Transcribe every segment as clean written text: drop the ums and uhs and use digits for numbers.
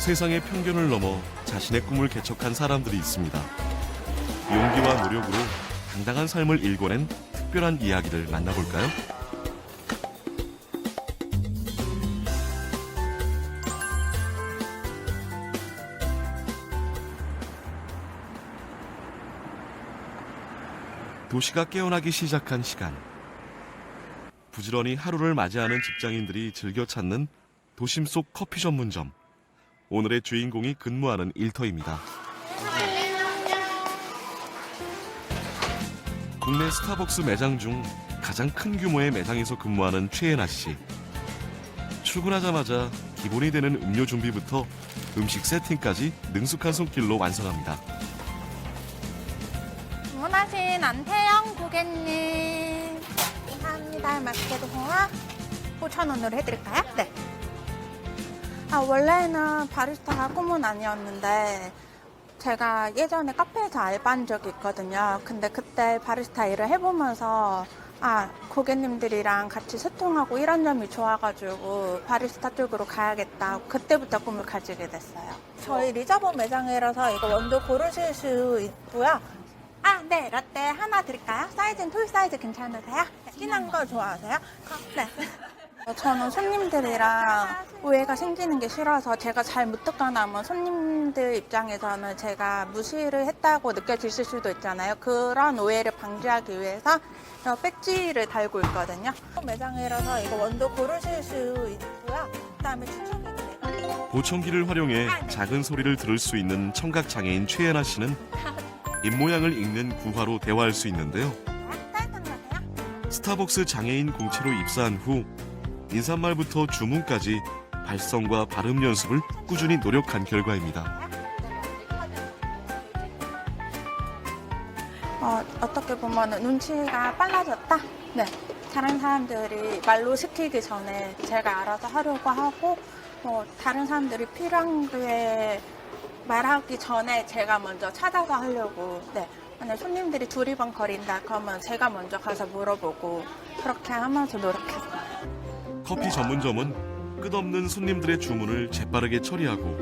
세상의 편견을 넘어 자신의 꿈을 개척한 사람들이 있습니다. 용기와 노력으로 당당한 삶을 일궈낸 특별한 이야기를 만나볼까요? 도시가 깨어나기 시작한 시간. 부지런히 하루를 맞이하는 직장인들이 즐겨 찾는 도심 속 커피 전문점. 오늘의 주인공이 근무하는 일터입니다. 국내 스타벅스 매장 중 가장 큰 규모의 매장에서 근무하는 최예나 씨. 출근하자마자 기본이 되는 음료 준비부터 음식 세팅까지 능숙한 손길로 완성합니다. 주문하신 안태영 고객님. 감사합니다. 맛있게 드세요. 5,000원으로 해드릴까요? 네. 원래는 바리스타가 꿈은 아니었는데 제가 예전에 카페에서 알바한 적이 있거든요. 근데 그때 바리스타 일을 해보면서 고객님들이랑 같이 소통하고 이런 점이 좋아가지고 바리스타 쪽으로 가야겠다. 그때부터 꿈을 가지게 됐어요. 저희 리저브 매장이라서 이거 원두 고르실 수 있고요. 네. 라떼 하나 드릴까요? 사이즈는 톨 사이즈 괜찮으세요? 진한 거 좋아하세요? 네. 저는 손님들이랑 오해가 생기는 게 싫어서 제가 잘 못 듣거나 하면 손님들 입장에서는 제가 무시를 했다고 느껴지실 수도 있잖아요. 그런 오해를 방지하기 위해서 배지를 달고 있거든요. 매장이라서 이거 원두 고르실 수 있고요. 그다음에 추천해드릴게요. 보청기를 활용해 작은 소리를 들을 수 있는 청각 장애인 최예나 씨는 입모양을 읽는 구화로 대화할 수 있는데요. 스타벅스 장애인 공채로 입사한 후 인사말부터 주문까지 발성과 발음 연습을 꾸준히 노력한 결과입니다. 어떻게 보면 눈치가 빨라졌다? 네. 다른 사람들이 말로 시키기 전에 제가 알아서 하려고 하고 다른 사람들이 필요한 게 말하기 전에 제가 먼저 찾아서 하려고. 네. 만약 손님들이 두리번거린다 그러면 제가 먼저 가서 물어보고 그렇게 하면서 노력했어요. 커피 전문점은 끝없는 손님들의 주문을 재빠르게 처리하고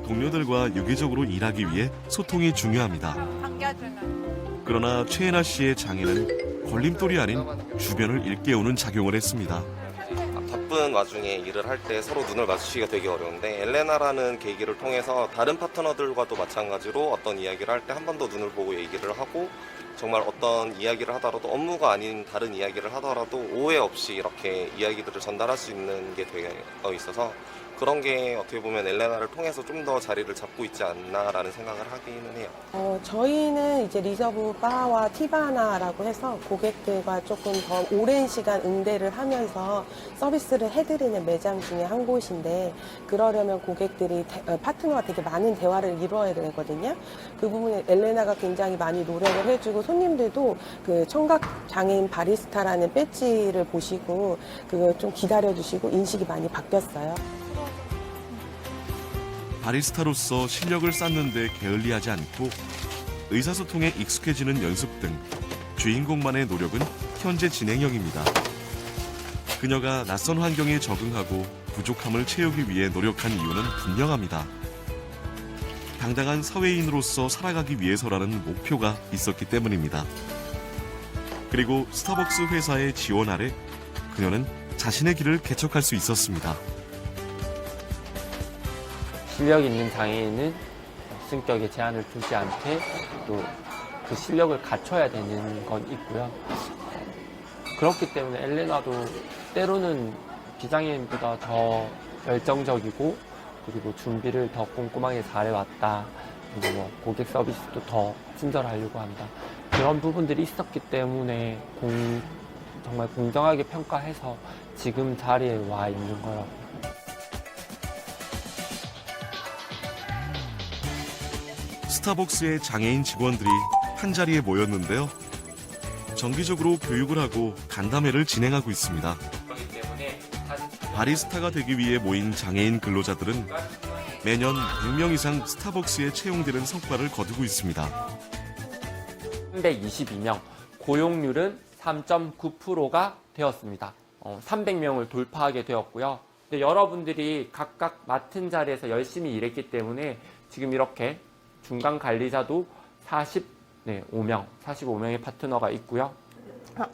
동료들과 유기적으로 일하기 위해 소통이 중요합니다. 반겨주는. 그러나 최예나 씨의 장애는 걸림돌이 아닌 주변을 일깨우는 작용을 했습니다. 바쁜 와중에 일을 할 때 서로 눈을 마주치기가 되게 어려운데 엘레나라는 계기를 통해서 다른 파트너들과도 마찬가지로 어떤 이야기를 할 때 한 번 더 눈을 보고 얘기를 하고 정말 어떤 이야기를 하더라도 업무가 아닌 다른 이야기를 하더라도 오해 없이 이렇게 이야기들을 전달할 수 있는 게 되게 있어서 그런 게 어떻게 보면 엘레나를 통해서 좀 더 자리를 잡고 있지 않나라는 생각을 하기는 해요. 저희는 이제 리저브 바와 티바나라고 해서 고객들과 조금 더 오랜 시간 응대를 하면서 서비스를 해드리는 매장 중에 한 곳인데 그러려면 고객들이 파트너와 되게 많은 대화를 이루어야 되거든요. 그 부분에 엘레나가 굉장히 많이 노력을 해주고 손님들도 그 청각 장애인 바리스타라는 배지를 보시고 그걸 좀 기다려주시고 인식이 많이 바뀌었어요. 바리스타로서 실력을 쌓는데 게을리하지 않고 의사소통에 익숙해지는 연습 등 주인공만의 노력은 현재 진행형입니다. 그녀가 낯선 환경에 적응하고 부족함을 채우기 위해 노력한 이유는 분명합니다. 당당한 사회인으로서 살아가기 위해서라는 목표가 있었기 때문입니다. 그리고 스타벅스 회사의 지원 아래 그녀는 자신의 길을 개척할 수 있었습니다. 실력 있는 장애인은 승격에 제한을 두지 않게 또 그 실력을 갖춰야 되는 건 있고요. 그렇기 때문에 엘레나도 때로는 비장애인보다 더 열정적이고 그리고 준비를 더 꼼꼼하게 잘해왔다. 그리고 고객 서비스도 더 친절하려고 한다. 그런 부분들이 있었기 때문에 정말 공정하게 평가해서 지금 자리에 와 있는 거라고. 스타벅스의 장애인 직원들이 한자리에 모였는데요. 정기적으로 교육을 하고 간담회를 진행하고 있습니다. 바리스타가 되기 위해 모인 장애인 근로자들은 매년 100명 이상 스타벅스에 채용되는 성과를 거두고 있습니다. 322명, 고용률은 3.9%가 되었습니다. 300명을 돌파하게 되었고요. 근데 여러분들이 각각 맡은 자리에서 열심히 일했기 때문에 지금 이렇게 중간 관리자도 45명의 파트너가 있고요.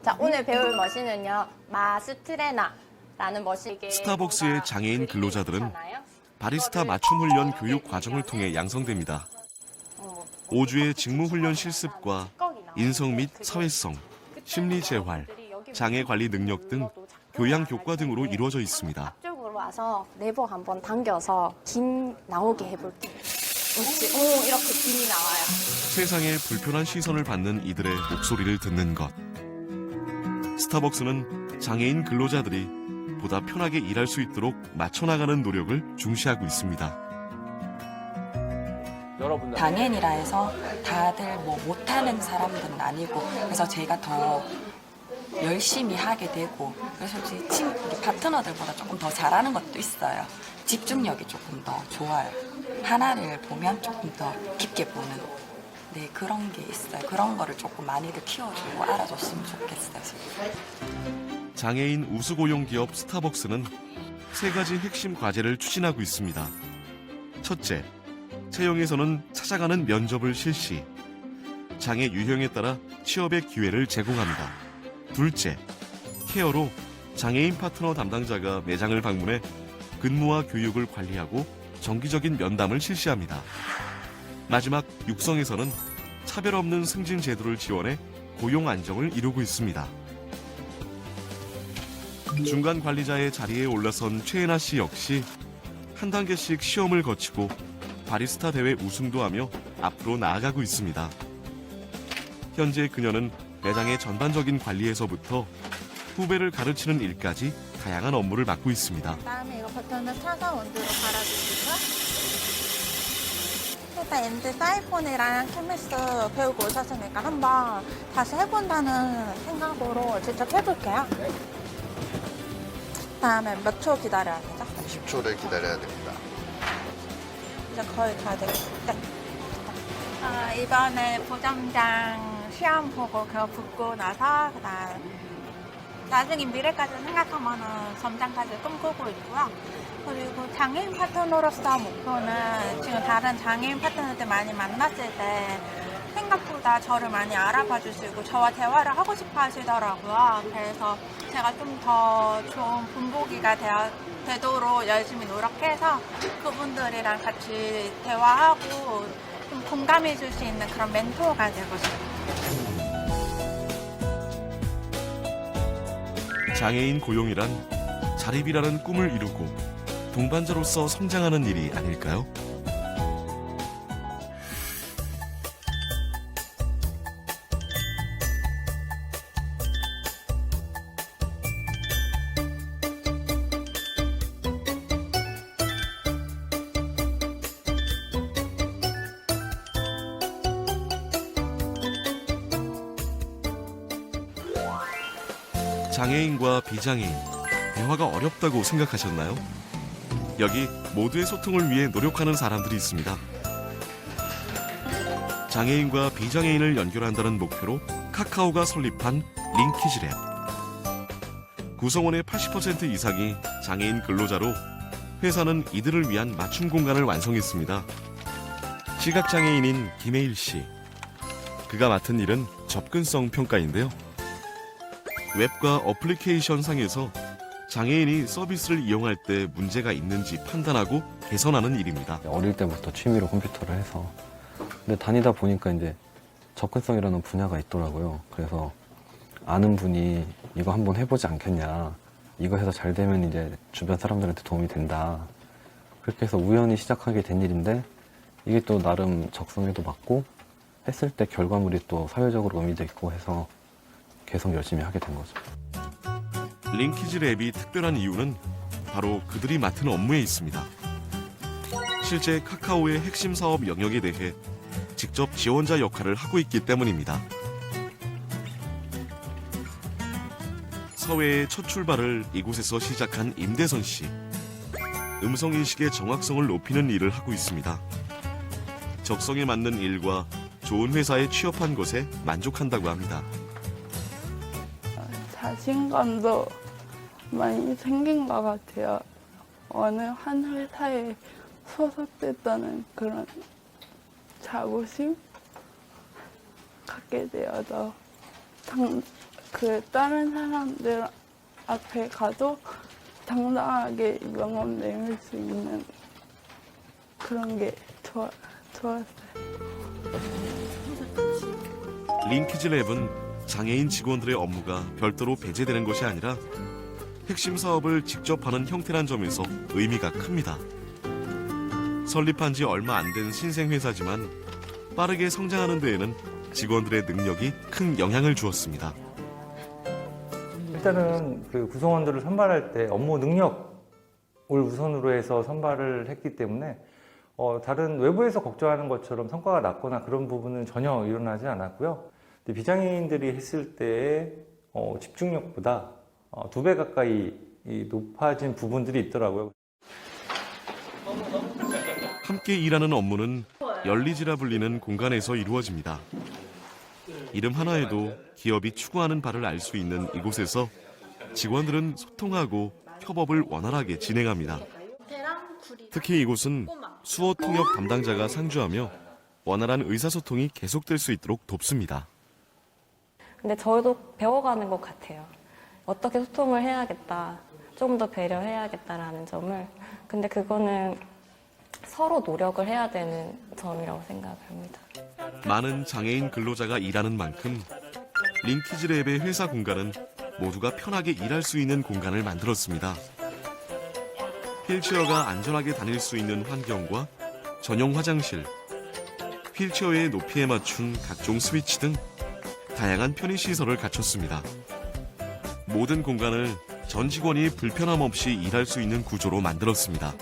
자, 오늘 배울 머신은요, 마스트레나라는 머신. 스타벅스의 장애인 근로자들은 바리스타 맞춤 훈련 교육 과정을 통해 양성됩니다. 5주의 직무 훈련 실습과 인성 및 사회성, 심리 재활, 장애 관리 능력 등 교양 교과 등으로 이루어져 있습니다. 앞쪽으로 와서 레버 한번 당겨서 김 나오게 해볼게요. 그렇지. 오, 이렇게 김이 나와요. 세상의 불편한 시선을 받는 이들의 목소리를 듣는 것. 스타벅스는 장애인 근로자들이 보다 편하게 일할 수 있도록 맞춰나가는 노력을 중시하고 있습니다. 여러분들 장애인이라 해서 다들 뭐 못하는 사람들은 아니고 그래서 제가 더 열심히 하게 되고 그래서 우리 파트너들보다 조금 더 잘하는 것도 있어요. 집중력이 조금 더 좋아요. 하나를 보면 조금 더 깊게 보는 네 그런 게 있어요. 그런 거를 조금 많이들 키워주고 알아줬으면 좋겠어요. 장애인 우수고용 기업 스타벅스는 3가지 핵심 과제를 추진하고 있습니다. 첫째, 채용에서는 찾아가는 면접을 실시. 장애 유형에 따라 취업의 기회를 제공합니다. 둘째, 케어로 장애인 파트너 담당자가 매장을 방문해 근무와 교육을 관리하고 정기적인 면담을 실시합니다. 마지막, 육성에서는 차별 없는 승진 제도를 지원해 고용 안정을 이루고 있습니다. 중간 관리자의 자리에 올라선 최애나 씨 역시 한 단계씩 시험을 거치고 바리스타 대회 우승도 하며 앞으로 나아가고 있습니다. 현재 그녀는 매장의 전반적인 관리에서부터 후배를 가르치는 일까지 다양한 업무를 맡고 있습니다. 그다음에 이거 버튼은 차가운 온도로 갈아주시고요. 일단 엔드 사이폰이랑 케미스 배우고 오셨으니까 한번 다시 해본다는 생각으로 직접 해볼게요. 그다음에 몇 초 기다려야 되죠? 10초를 기다려야 됩니다. 이제 거의 다 되겠다. 이번에 보점장 시험 보고 그거 붙고 나서 그다음 나중에 미래까지 생각하면은 점장까지 꿈꾸고 있고요. 그리고 장애인 파트너로서 목표는 지금 다른 장애인 파트너들 많이 만났을 때 생각보다 저를 많이 알아봐 주시고 저와 대화를 하고 싶어 하시더라고요. 그래서 제가 좀 더 좋은 본보기가 되도록 열심히 노력해서 그분들이랑 같이 대화하고 좀 공감해 줄 수 있는 그런 멘토가 되고 싶어요. 장애인 고용이란 자립이라는 꿈을 이루고 동반자로서 성장하는 일이 아닐까요? 장애인과 비장애인, 대화가 어렵다고 생각하셨나요? 여기 모두의 소통을 위해 노력하는 사람들이 있습니다. 장애인과 비장애인을 연결한다는 목표로 카카오가 설립한 링키지랩. 구성원의 80% 이상이 장애인 근로자로 회사는 이들을 위한 맞춤 공간을 완성했습니다. 시각장애인인 김혜일 씨. 그가 맡은 일은 접근성 평가인데요. 웹과 어플리케이션 상에서 장애인이 서비스를 이용할 때 문제가 있는지 판단하고 개선하는 일입니다. 어릴 때부터 취미로 컴퓨터를 해서 근데 다니다 보니까 이제 접근성이라는 분야가 있더라고요. 그래서 아는 분이 이거 한번 해보지 않겠냐. 이거 해서 잘 되면 이제 주변 사람들한테 도움이 된다. 그렇게 해서 우연히 시작하게 된 일인데 이게 또 나름 적성에도 맞고 했을 때 결과물이 또 사회적으로 의미도 있고 해서 계속 열심히 하게 된 거죠. 링키지랩이 특별한 이유는 바로 그들이 맡은 업무에 있습니다. 실제 카카오의 핵심 사업 영역에 대해 직접 지원자 역할을 하고 있기 때문입니다. 사회의 첫 출발을 이곳에서 시작한 임대선 씨. 음성인식의 정확성을 높이는 일을 하고 있습니다. 적성에 맞는 일과 좋은 회사에 취업한 것에 만족한다고 합니다. 자신감도 많이 생긴 것 같아요. 어느 한 회사에 소속됐다는 그런 자부심 갖게 되어서 다른 사람들 앞에 가도 당당하게 명함 내밀 수 있는 그런 게 좋았어요. 링키즈랩은 장애인 직원들의 업무가 별도로 배제되는 것이 아니라 핵심 사업을 직접 하는 형태란 점에서 의미가 큽니다. 설립한 지 얼마 안 된 신생회사지만 빠르게 성장하는 데에는 직원들의 능력이 큰 영향을 주었습니다. 일단은 그 구성원들을 선발할 때 업무 능력을 우선으로 해서 선발을 했기 때문에 다른 외부에서 걱정하는 것처럼 성과가 낮거나 그런 부분은 전혀 일어나지 않았고요. 비장애인들이 했을 때의 집중력보다 2배 가까이 높아진 부분들이 있더라고요. 함께 일하는 업무는 열리지라 불리는 공간에서 이루어집니다. 이름 하나에도 기업이 추구하는 바를 알 수 있는 이곳에서 직원들은 소통하고 협업을 원활하게 진행합니다. 특히 이곳은 수어 통역 담당자가 상주하며 원활한 의사소통이 계속될 수 있도록 돕습니다. 근데 저도 배워가는 것 같아요. 어떻게 소통을 해야겠다, 조금 더 배려해야겠다라는 점을. 근데 그거는 서로 노력을 해야 되는 점이라고 생각합니다. 많은 장애인 근로자가 일하는 만큼 링키즈랩의 회사 공간은 모두가 편하게 일할 수 있는 공간을 만들었습니다. 휠체어가 안전하게 다닐 수 있는 환경과 전용 화장실, 휠체어의 높이에 맞춘 각종 스위치 등 다양한 편의시설을 갖췄습니다. 모든 공간을 전 직원이 불편함 없이 일할 수 있는 구조로 만들었습니다.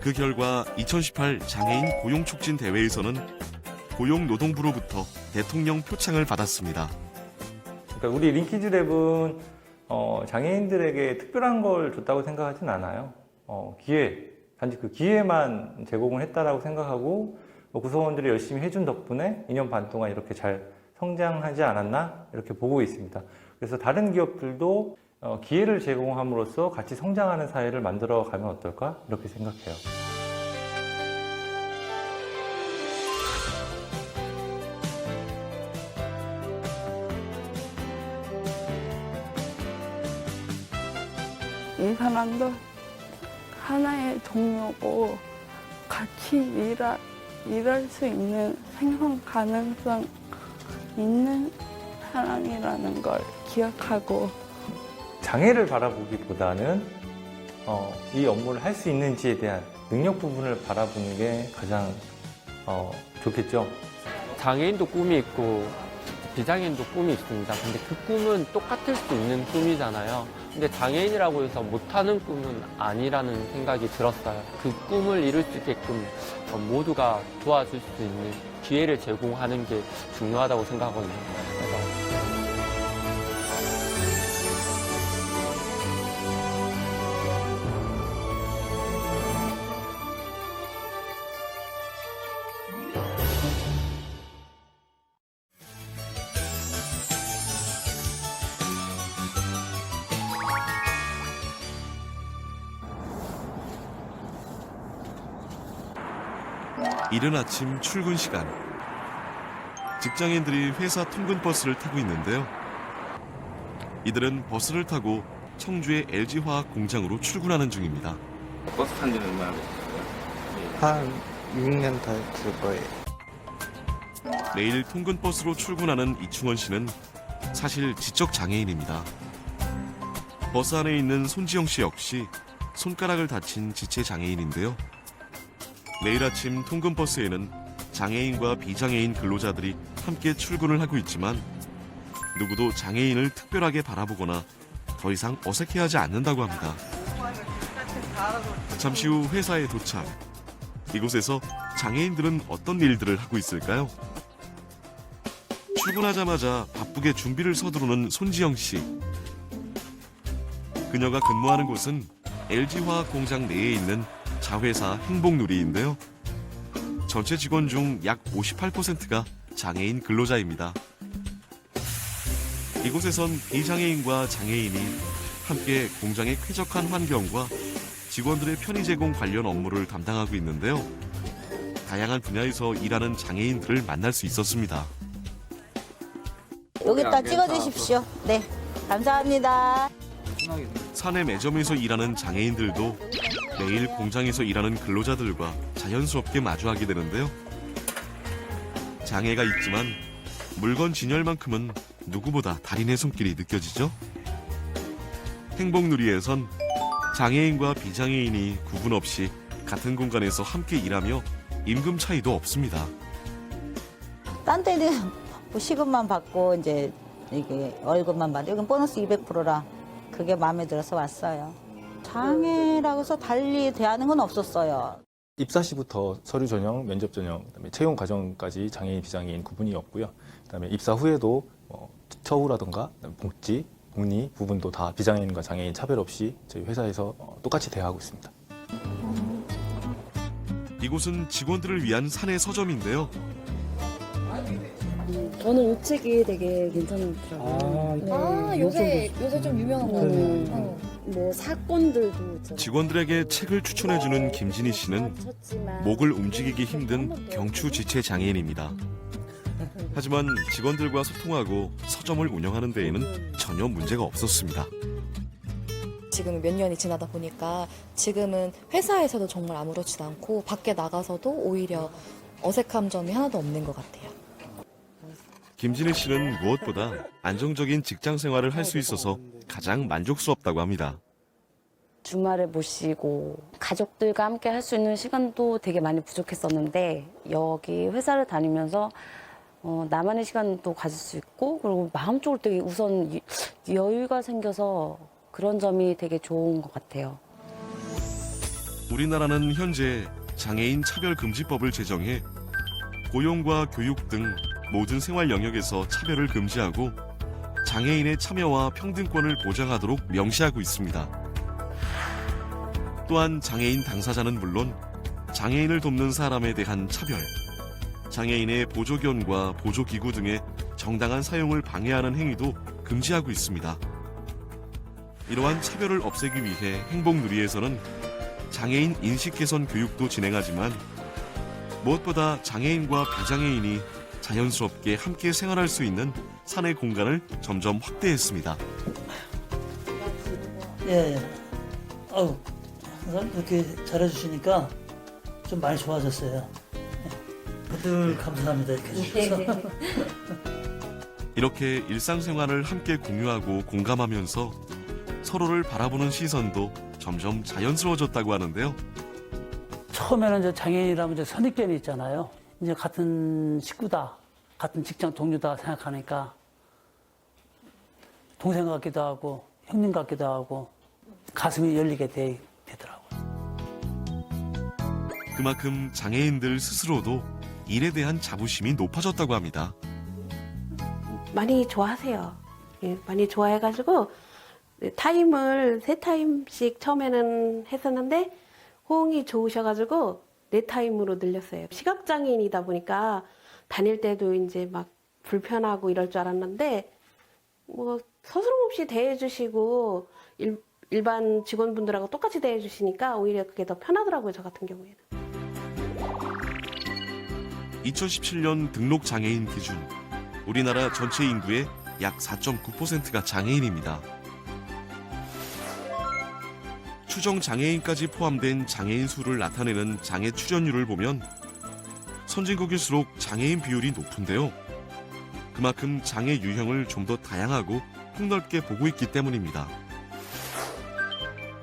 그 결과 2018 장애인 고용촉진대회에서는 고용노동부로부터 대통령 표창을 받았습니다. 그러니까 우리 링키즈랩은 장애인들에게 특별한 걸 줬다고 생각하진 않아요. 단지 그 기회만 제공을 했다라고 생각하고 구성원들이 열심히 해준 덕분에 2년 반 동안 이렇게 잘 성장하지 않았나 이렇게 보고 있습니다. 그래서 다른 기업들도 기회를 제공함으로써 같이 성장하는 사회를 만들어 가면 어떨까 이렇게 생각해요. 이 사람도 하나의 동료고 같이 일할 수 있는 생존 가능성 있는 사람이라는 걸 기억하고 장애를 바라보기보다는 이 업무를 할 수 있는지에 대한 능력 부분을 바라보는 게 가장 좋겠죠. 장애인도 꿈이 있고 비장애인도 꿈이 있습니다. 근데 그 꿈은 똑같을 수 있는 꿈이잖아요. 근데 장애인이라고 해서 못하는 꿈은 아니라는 생각이 들었어요. 그 꿈을 이룰 수 있게끔 모두가 도와줄 수 있는 기회를 제공하는 게 중요하다고 생각하거든요. 그래서 이른 아침 출근 시간. 직장인들이 회사 통근 버스를 타고 있는데요. 이들은 버스를 타고 청주의 LG화학 공장으로 출근하는 중입니다. 버스 탄 지는 얼마나 됐어요? 한 6년 더 됐을 거예요. 매일 통근 버스로 출근하는 이충원 씨는 사실 지적 장애인입니다. 버스 안에 있는 손지영 씨 역시 손가락을 다친 지체 장애인인데요. 매일 아침 통근 버스에는 장애인과 비장애인 근로자들이 함께 출근을 하고 있지만 누구도 장애인을 특별하게 바라보거나 더 이상 어색해하지 않는다고 합니다. 잠시 후 회사에 도착. 이곳에서 장애인들은 어떤 일들을 하고 있을까요? 출근하자마자 바쁘게 준비를 서두르는 손지영 씨. 그녀가 근무하는 곳은 LG화학 공장 내에 있는 자회사 행복누리인데요. 전체 직원 중 약 58%가 장애인 근로자입니다. 이곳에선 비장애인과 장애인이 함께 공장의 쾌적한 환경과 직원들의 편의 제공 관련 업무를 담당하고 있는데요. 다양한 분야에서 일하는 장애인들을 만날 수 있었습니다. 여기다 찍어주십시오. 네, 감사합니다. 사내 매점에서 일하는 장애인들도 매일 공장에서 일하는 근로자들과 자연스럽게 마주하게 되는데요. 장애가 있지만 물건 진열만큼은 누구보다 달인의 손길이 느껴지죠. 행복누리에선 장애인과 비장애인이 구분 없이 같은 공간에서 함께 일하며 임금 차이도 없습니다. 딴 데는 뭐 시급만 받고 이제 이게 월급만 받고 여긴 보너스 200%라 그게 마음에 들어서 왔어요. 장애라고 해서 달리 대하는 건 없었어요. 입사 시부터 서류 전형, 면접 전형, 그다음에 채용 과정까지 장애인, 비장애인 구분이 없고요. 그다음에 입사 후에도 처우라든가 복지, 복리 부분도 다 비장애인과 장애인 차별 없이 저희 회사에서 똑같이 대하고 있습니다. 이곳은 직원들을 위한 사내 서점인데요. 저는 우측이 되게 괜찮더라고요. 요새 좀 유명한 거 같아요. 뭐 사건들도 있잖아요. 직원들에게 책을 추천해주는 김진희 씨는 목을 움직이기 힘든 경추지체 장애인입니다. 하지만 직원들과 소통하고 서점을 운영하는 데에는 전혀 문제가 없었습니다. 지금 몇 년이 지나다 보니까 지금은 회사에서도 정말 아무렇지도 않고 밖에 나가서도 오히려 어색한 점이 하나도 없는 것 같아요. 김진희 씨는 무엇보다 안정적인 직장 생활을 할 수 있어서 가장 만족스럽다고 합니다. 주말에 못 쉬고 가족들과 함께 할 수 있는 시간도 되게 많이 부족했었는데 여기 회사를 다니면서 나만의 시간도 가질 수 있고 그리고 마음적으로 되게 우선 여유가 생겨서 그런 점이 되게 좋은 것 같아요. 우리나라는 현재 장애인 차별금지법을 제정해 고용과 교육 등 모든 생활 영역에서 차별을 금지하고 장애인의 참여와 평등권을 보장하도록 명시하고 있습니다. 또한 장애인 당사자는 물론 장애인을 돕는 사람에 대한 차별, 장애인의 보조견과 보조기구 등의 정당한 사용을 방해하는 행위도 금지하고 있습니다. 이러한 차별을 없애기 위해 행복누리에서는 장애인 인식 개선 교육도 진행하지만 무엇보다 장애인과 비장애인이 자연스럽게 함께 생활할 수 있는 사내 공간을 점점 확대했습니다. 예. 아우, 항상 그렇게 잘해주시니까 좀 많이 좋아졌어요. 늘 감사합니다. 이렇게 해주셔서. 이렇게 일상생활을 함께 공유하고 공감하면서 서로를 바라보는 시선도 점점 자연스러워졌다고 하는데요. 처음에는 이제 장애인이라면 이제 선입견이 있잖아요. 이제 같은 식구다, 같은 직장 동료다 생각하니까 동생 같기도 하고 형님 같기도 하고 가슴이 열리게 되더라고요. 그만큼 장애인들 스스로도 일에 대한 자부심이 높아졌다고 합니다. 많이 좋아하세요. 예, 많이 좋아해가지고 타임을 3타임씩 처음에는 했었는데 호응이 좋으셔가지고 4타임으로 늘렸어요. 시각장애인이다 보니까 다닐 때도 이제 막 불편하고 이럴 줄 알았는데 뭐 서스럼없이 대해주시고 일반 직원분들하고 똑같이 대해주시니까 오히려 그게 더 편하더라고요. 저 같은 경우에는. 2017년 등록 장애인 기준 우리나라 전체 인구의 약 4.9%가 장애인입니다. 추정 장애인까지 포함된 장애인 수를 나타내는 장애 출연율을 보면 선진국일수록 장애인 비율이 높은데요. 그만큼 장애 유형을 좀 더 다양하고 폭넓게 보고 있기 때문입니다.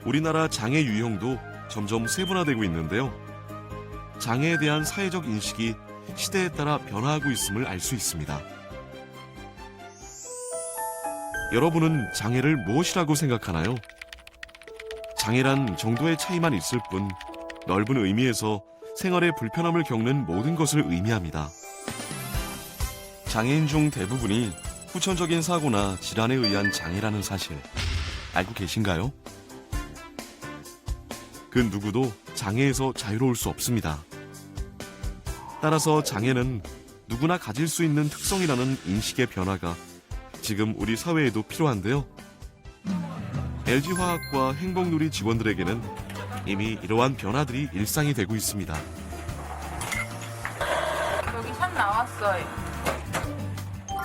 우리나라 장애 유형도 점점 세분화되고 있는데요. 장애에 대한 사회적 인식이 시대에 따라 변화하고 있음을 알 수 있습니다. 여러분은 장애를 무엇이라고 생각하나요? 장애란 정도의 차이만 있을 뿐 넓은 의미에서 생활의 불편함을 겪는 모든 것을 의미합니다. 장애인 중 대부분이 후천적인 사고나 질환에 의한 장애라는 사실 알고 계신가요? 그 누구도 장애에서 자유로울 수 없습니다. 따라서 장애는 누구나 가질 수 있는 특성이라는 인식의 변화가 지금 우리 사회에도 필요한데요. LG화학과 행복누리 직원들에게는 이미 이러한 변화들이 일상이 되고 있습니다. 여기 샵 나왔어요.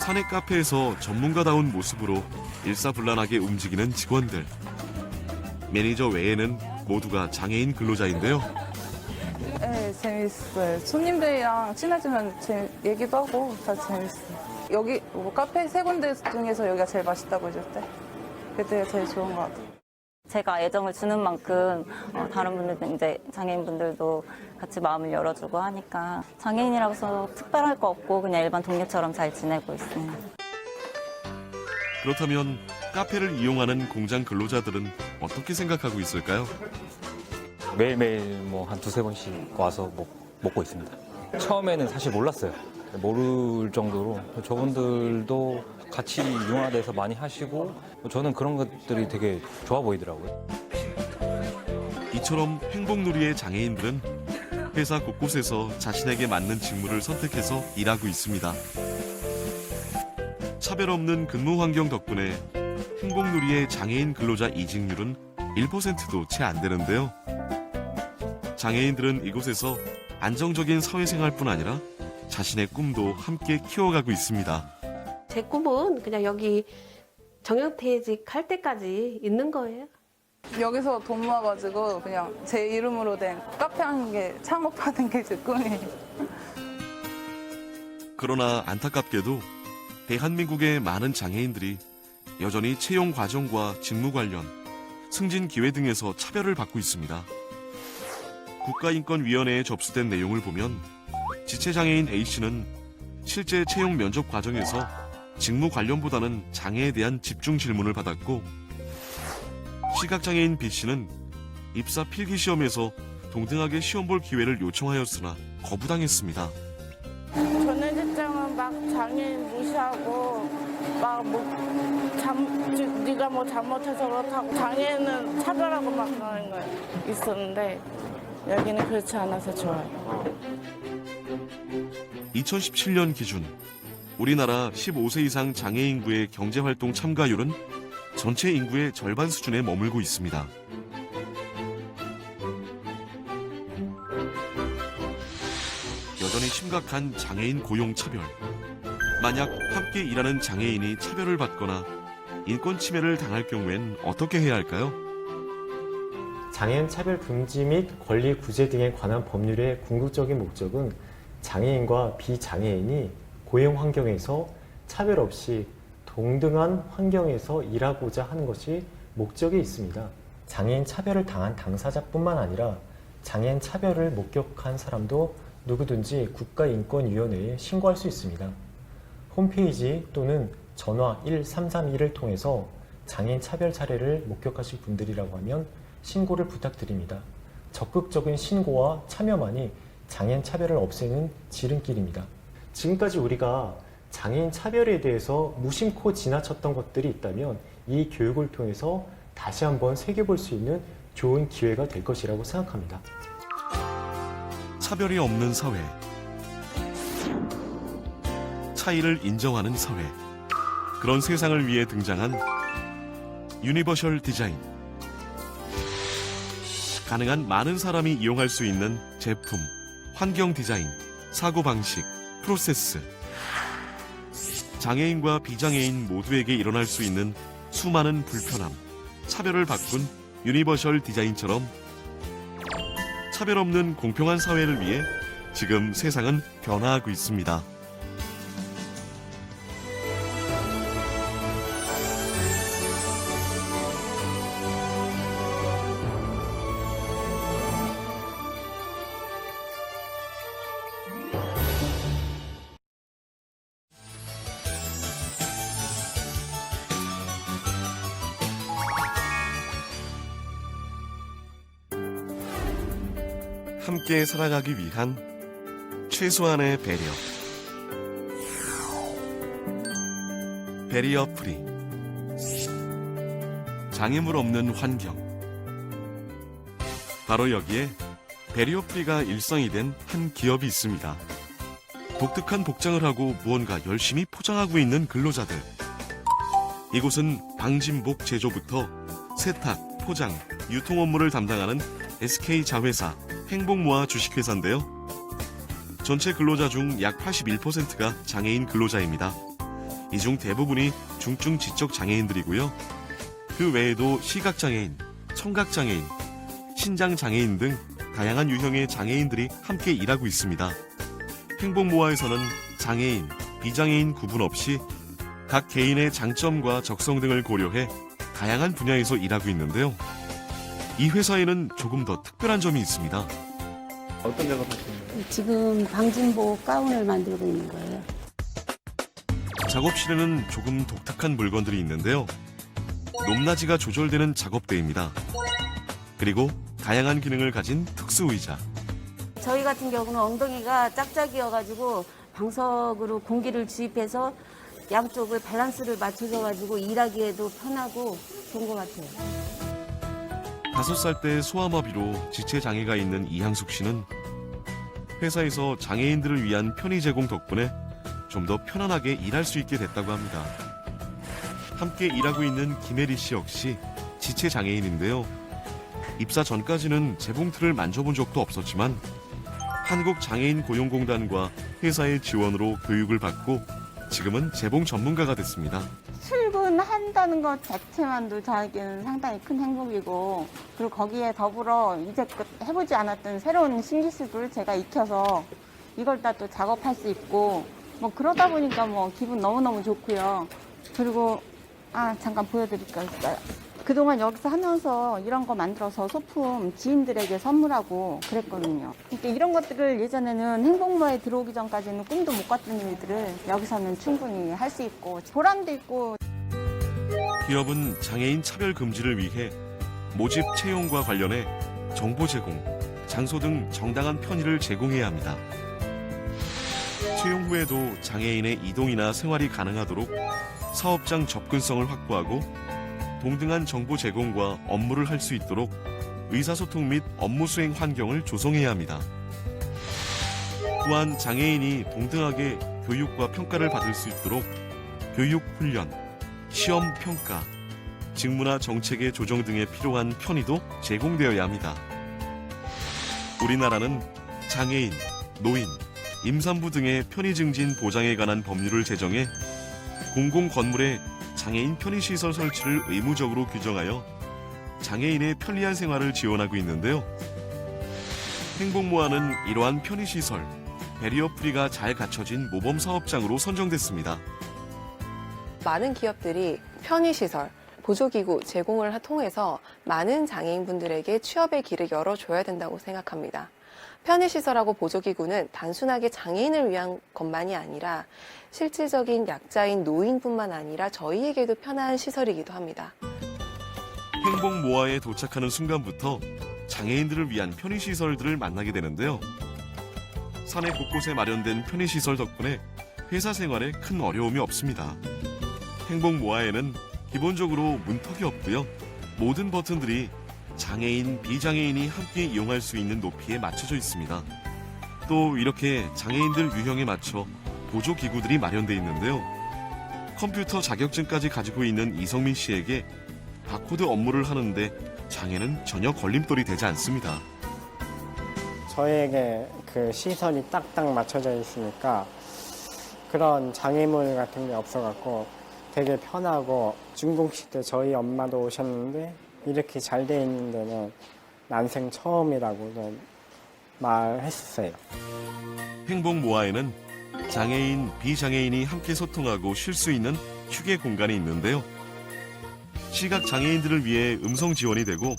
사내 카페에서 전문가다운 모습으로 일사불란하게 움직이는 직원들. 매니저 외에는 모두가 장애인 근로자인데요. 네, 재밌어요. 손님들이랑 친해지면 얘기도 하고 다 재밌어요. 여기 뭐 카페 세 군데 중에서 여기가 제일 맛있다고 해줄 때 그때 제일 좋은 것 같아요. 제가 애정을 주는 만큼 다른 분들, 이제 장애인분들도 같이 마음을 열어주고 하니까 장애인이라서 특별할 거 없고 그냥 일반 동료처럼 잘 지내고 있습니다. 그렇다면 카페를 이용하는 공장 근로자들은 어떻게 생각하고 있을까요? 매일매일 뭐 한 두세 번씩 와서 먹고 있습니다. 처음에는 사실 몰랐어요. 모를 정도로 저분들도 같이 융화돼서 많이 하시고 저는 그런 것들이 되게 좋아 보이더라고요. 이처럼 행복누리의 장애인들은 회사 곳곳에서 자신에게 맞는 직무를 선택해서 일하고 있습니다. 차별 없는 근무 환경 덕분에 행복누리의 장애인 근로자 이직률은 1%도 채 안 되는데요. 장애인들은 이곳에서 안정적인 사회생활뿐 아니라 자신의 꿈도 함께 키워가고 있습니다. 제 꿈은 그냥 여기 정형퇴직 할 때까지 있는 거예요. 여기서 돈 모아가지고 그냥 제 이름으로 된 카페 한 개 창업하는 게 제 꿈이에요. 그러나 안타깝게도 대한민국의 많은 장애인들이 여전히 채용 과정과 직무 관련, 승진 기회 등에서 차별을 받고 있습니다. 국가인권위원회에 접수된 내용을 보면 지체장애인 A씨는 실제 채용 면접 과정에서 직무 관련보다는 장애에 대한 집중 질문을 받았고, 시각장애인 B씨는 입사 필기시험에서 동등하게 시험 볼 기회를 요청하였으나 거부당했습니다. 전에 직장은 막 장애인 무시하고 막 네가 뭐 잘못해서 그렇다고 장애인은 차별하고 막 그러는 거 있었는데 여기는 그렇지 않아서 좋아요. 2017년 기준 우리나라 15세 이상 장애 인구의 경제활동 참가율은 전체 인구의 절반 수준에 머물고 있습니다. 여전히 심각한 장애인 고용 차별. 만약 함께 일하는 장애인이 차별을 받거나 인권 침해를 당할 경우엔 어떻게 해야 할까요? 장애인 차별 금지 및 권리 구제 등에 관한 법률의 궁극적인 목적은 장애인과 비장애인이 고용 환경에서 차별 없이 동등한 환경에서 일하고자 하는 것이 목적에 있습니다. 장애인 차별을 당한 당사자뿐만 아니라 장애인 차별을 목격한 사람도 누구든지 국가인권위원회에 신고할 수 있습니다. 홈페이지 또는 전화 1332를 통해서 장애인 차별 사례를 목격하실 분들이라고 하면 신고를 부탁드립니다. 적극적인 신고와 참여만이 장애인 차별을 없애는 지름길입니다. 지금까지 우리가 장애인 차별에 대해서 무심코 지나쳤던 것들이 있다면 이 교육을 통해서 다시 한번 새겨볼 수 있는 좋은 기회가 될 것이라고 생각합니다. 차별이 없는 사회, 차이를 인정하는 사회, 그런 세상을 위해 등장한 유니버셜 디자인. 가능한 많은 사람이 이용할 수 있는 제품, 환경 디자인, 사고방식, 프로세스. 장애인과 비장애인 모두에게 일어날 수 있는 수많은 불편함, 차별을 바꾼 유니버셜 디자인처럼 차별 없는 공평한 사회를 위해 지금 세상은 변화하고 있습니다. 함께 살아가기 위한 최소한의 배려. 배리어 프리. 장애물 없는 환경. 바로 여기에 배리어 프리가 일상이 된 한 기업이 있습니다. 독특한 복장을 하고 무언가 열심히 포장하고 있는 근로자들. 이곳은 방진복 제조부터 세탁, 포장, 유통 업무를 담당하는 SK자회사 행복모아 주식회사인데요. 전체 근로자 중 약 81%가 장애인 근로자입니다. 이 중 대부분이 중증 지적 장애인들이고요. 그 외에도 시각장애인, 청각장애인, 신장장애인 등 다양한 유형의 장애인들이 함께 일하고 있습니다. 행복모아에서는 장애인, 비장애인 구분 없이 각 개인의 장점과 적성 등을 고려해 다양한 분야에서 일하고 있는데요. 이 회사에는 조금 더 특별한 점이 있습니다. 어떤 작업하시는 거예요? 지금 방진복 가운을 만들고 있는 거예요. 작업실에는 조금 독특한 물건들이 있는데요. 높낮이가 조절되는 작업대입니다. 그리고 다양한 기능을 가진 특수의자. 저희 같은 경우는 엉덩이가 짝짝이어가지고 방석으로 공기를 주입해서 양쪽을 밸런스를 맞춰줘가지고 일하기에도 편하고 좋은 것 같아요. 5살 때 소아마비로 지체장애가 있는 이향숙 씨는 회사에서 장애인들을 위한 편의 제공 덕분에 좀 더 편안하게 일할 수 있게 됐다고 합니다. 함께 일하고 있는 김혜리 씨 역시 지체장애인인데요. 입사 전까지는 재봉틀을 만져본 적도 없었지만 한국장애인 고용공단과 회사의 지원으로 교육을 받고 지금은 재봉 전문가가 됐습니다. 출근한다는 것 자체만도 저에게는 상당히 큰 행복이고, 그리고 거기에 더불어 이제껏 해보지 않았던 새로운 신기술을 제가 익혀서 이걸 다 또 작업할 수 있고, 뭐 그러다 보니까 뭐 기분 너무너무 좋고요. 그리고 잠깐 보여드릴까 했어요. 그동안 여기서 하면서 이런 거 만들어서 소품 지인들에게 선물하고 그랬거든요. 그러니까 이런 것들을 예전에는 행복모아에 들어오기 전까지는 꿈도 못 꿨던 일들을 여기서는 충분히 할 수 있고 보람도 있고. 기업은 장애인 차별 금지를 위해 모집 채용과 관련해 정보 제공, 장소 등 정당한 편의를 제공해야 합니다. 채용 후에도 장애인의 이동이나 생활이 가능하도록 사업장 접근성을 확보하고 동등한 정보 제공과 업무를 할 수 있도록 의사소통 및 업무 수행 환경을 조성해야 합니다. 또한 장애인이 동등하게 교육과 평가를 받을 수 있도록 교육 훈련, 시험 평가, 직무나 정책의 조정 등에 필요한 편의도 제공되어야 합니다. 우리나라는 장애인, 노인, 임산부 등의 편의 증진 보장에 관한 법률을 제정해 공공 건물에 장애인 편의시설 설치를 의무적으로 규정하여 장애인의 편리한 생활을 지원하고 있는데요. 행복모아는 이러한 편의시설, 배리어 프리가 잘 갖춰진 모범사업장으로 선정됐습니다. 많은 기업들이 편의시설, 보조기구 제공을 통해서 많은 장애인분들에게 취업의 길을 열어줘야 된다고 생각합니다. 편의시설하고 보조기구는 단순하게 장애인을 위한 것만이 아니라 실질적인 약자인 노인뿐만 아니라 저희에게도 편한 시설이기도 합니다. 행복모아에 도착하는 순간부터 장애인들을 위한 편의시설들을 만나게 되는데요. 산에 곳곳에 마련된 편의시설 덕분에 회사 생활에 큰 어려움이 없습니다. 행복모아에는 기본적으로 문턱이 없고요. 모든 버튼들이 장애인, 비장애인이 함께 이용할 수 있는 높이에 맞춰져 있습니다. 또 이렇게 장애인들 유형에 맞춰 보조기구들이 마련되어 있는데요. 컴퓨터 자격증까지 가지고 있는 이성민 씨에게 바코드 업무를 하는데 장애는 전혀 걸림돌이 되지 않습니다. 저에게 그 시설이 딱딱 맞춰져 있으니까 그런 장애물 같은 게 없어갖고 되게 편하고 중동식 때 저희 엄마도 오셨는데 이렇게 잘 돼 있는 데는 난생 처음이라고 말했어요. 행복모아에는 장애인, 비장애인이 함께 소통하고 쉴 수 있는 휴게 공간이 있는데요. 시각장애인들을 위해 음성 지원이 되고